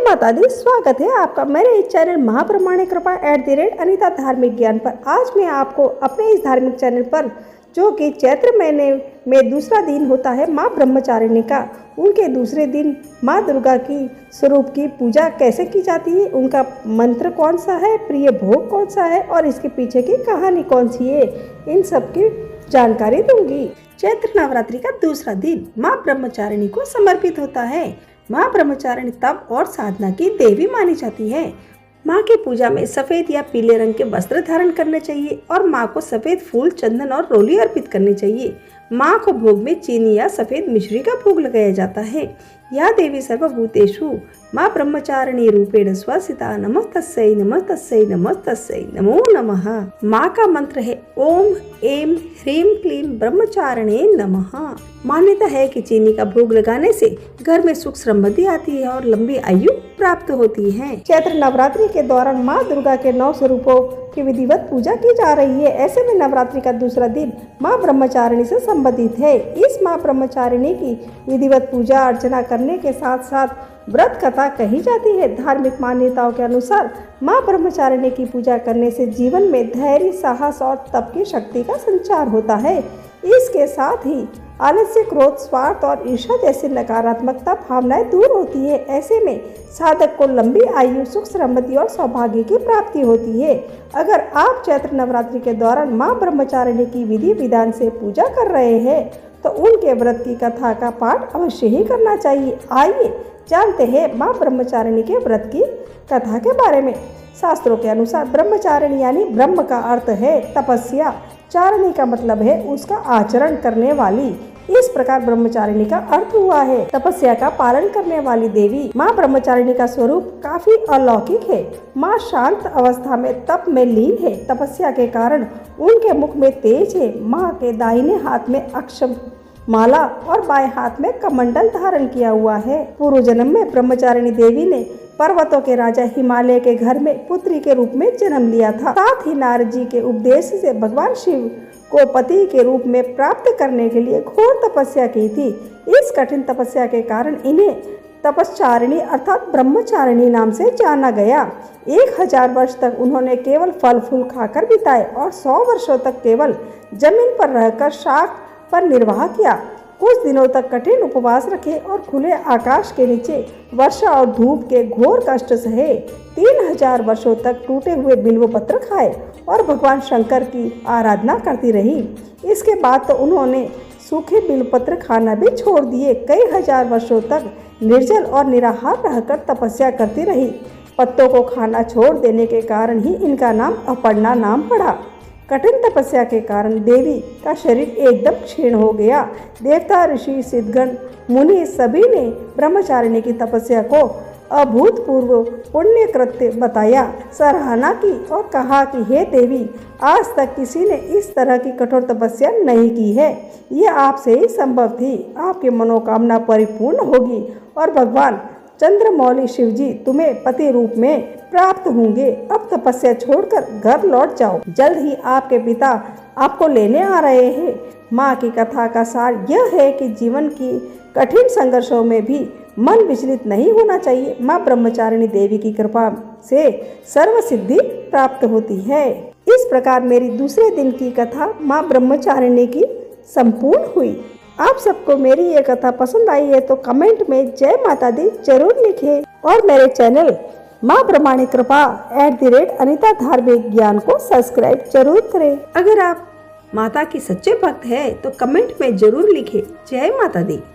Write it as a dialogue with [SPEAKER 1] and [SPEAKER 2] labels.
[SPEAKER 1] माता दी, स्वागत है आपका मेरे इस चैनल महाप्रमाणिक कृपा @अनीता धार्मिक ज्ञान पर। आज मैं आपको अपने इस धार्मिक चैनल पर, जो कि चैत्र महीने में दूसरा दिन होता है माँ ब्रह्मचारिणी का, उनके दूसरे दिन माँ दुर्गा की स्वरूप की पूजा कैसे की जाती है, उनका मंत्र कौन सा है, प्रिय भोग कौन सा है और इसके पीछे की कहानी कौन सी है, इन सब की जानकारी दूंगी। चैत्र नवरात्रि का दूसरा दिन माँ ब्रह्मचारिणी को समर्पित होता है। माँ ब्रह्मचारिणी तप और साधना की देवी मानी जाती है। माँ की पूजा में सफेद या पीले रंग के वस्त्र धारण करने चाहिए और माँ को सफेद फूल, चंदन और रोली अर्पित करनी चाहिए। माँ को भोग में चीनी या सफेद मिश्री का भोग लगाया जाता है। या देवी सर्वभूतेषु माँ ब्रह्मचारिणी रूपेण स्वस्थिता, नमस्तस्यै नमस्तस्यै नमस्तस्यै नमो नमः। माँ का मंत्र है ओम ऐं ह्रीं क्लीं ब्रह्मचारिणे नमः। मान्यता है कि चीनी का भोग लगाने से घर में सुख समृद्धि आती है और लंबी आयु प्राप्त होती है। चैत्र नवरात्रि के दौरान माँ दुर्गा के 9 स्वरूपों की विधिवत पूजा की जा रही है। ऐसे में नवरात्रि का दूसरा दिन माँ ब्रह्मचारिणी से संबंधित है। इस माँ ब्रह्मचारिणी की विधिवत पूजा अर्चना करने के साथ साथ व्रत कथा कही जाती है। धार्मिक मान्यताओं के अनुसार माँ ब्रह्मचारिणी की पूजा करने से जीवन में धैर्य, साहस और तप की शक्ति का संचार होता है। इसके साथ ही आलस्य, क्रोध, स्वार्थ और ईर्ष्या जैसी नकारात्मकता भावनाएं दूर होती है। ऐसे में साधक को लंबी आयु, सुख, समृद्धि और सौभाग्य की प्राप्ति होती है। अगर आप चैत्र नवरात्रि के दौरान माँ ब्रह्मचारिणी की विधि विधान से पूजा कर रहे हैं तो उनके व्रत की कथा का पाठ अवश्य ही करना चाहिए। आइए जानते हैं माँ ब्रह्मचारिणी के व्रत की कथा के बारे में। शास्त्रों के अनुसार ब्रह्मचारिणी यानी ब्रह्म का अर्थ है तपस्या, चारिणी का मतलब है उसका आचरण करने वाली। इस प्रकार ब्रह्मचारिणी का अर्थ हुआ है तपस्या का पालन करने वाली देवी। माँ ब्रह्मचारिणी का स्वरूप काफी अलौकिक है। माँ शांत अवस्था में तप में लीन है। तपस्या के कारण उनके मुख में तेज है। माँ के दाहिने हाथ में अक्षम माला और बाएं हाथ में कमंडल धारण किया हुआ है। पूर्व जन्म में ब्रह्मचारिणी देवी ने पर्वतों के राजा हिमालय के घर में पुत्री के रूप में जन्म लिया था। साथ ही नारद जी के उपदेश से भगवान शिव को पति के रूप में प्राप्त करने के लिए घोर तपस्या की थी। इस कठिन तपस्या के कारण इन्हें तपश्चारिणी अर्थात ब्रह्मचारिणी नाम से जाना गया। 1000 वर्ष तक उन्होंने केवल फल फूल खाकर बिताए और 100 वर्षों तक केवल जमीन पर रहकर शाक पर निर्वाह किया। कुछ दिनों तक कठिन उपवास रखे और खुले आकाश के नीचे वर्षा और धूप के घोर कष्ट सहे। 3000 वर्षों तक टूटे हुए बिल्व पत्र खाए और भगवान शंकर की आराधना करती रही। इसके बाद तो उन्होंने सूखे बिल्व पत्र खाना भी छोड़ दिए। कई हजार वर्षों तक निर्जल और निराहार रहकर तपस्या करती रही। पत्तों को खाना छोड़ देने के कारण ही इनका नाम अपर्णा नाम पड़ा। कठिन तपस्या के कारण देवी का शरीर एकदम क्षीण हो गया। देवता, ऋषि, सिद्धगण, मुनि सभी ने ब्रह्मचारिणी की तपस्या को अभूतपूर्व पुण्य कृत्य बताया, सराहना की और कहा कि हे देवी, आज तक किसी ने इस तरह की कठोर तपस्या नहीं की है। यह आपसे ही संभव थी। आपकी मनोकामना परिपूर्ण होगी और भगवान चंद्रमौली शिवजी तुम्हें पति रूप में प्राप्त होंगे। अब तपस्या छोड़कर घर लौट जाओ। जल्द ही आपके पिता आपको लेने आ रहे हैं। माँ की कथा का सार यह है कि जीवन की कठिन संघर्षों में भी मन विचलित नहीं होना चाहिए। माँ ब्रह्मचारिणी देवी की कृपा से सर्व सिद्धि प्राप्त होती है। इस प्रकार मेरी दूसरे दिन की कथा माँ ब्रह्मचारिणी की संपूर्ण हुई। आप सबको मेरी ये कथा पसंद आई है तो कमेंट में जय माता दी जरूर लिखें और मेरे चैनल माँ प्रमाणिक कृपा @अनीता धार्मिक ज्ञान को सब्सक्राइब जरूर करें। अगर आप माता की सच्चे भक्त है तो कमेंट में जरूर लिखें जय माता दी।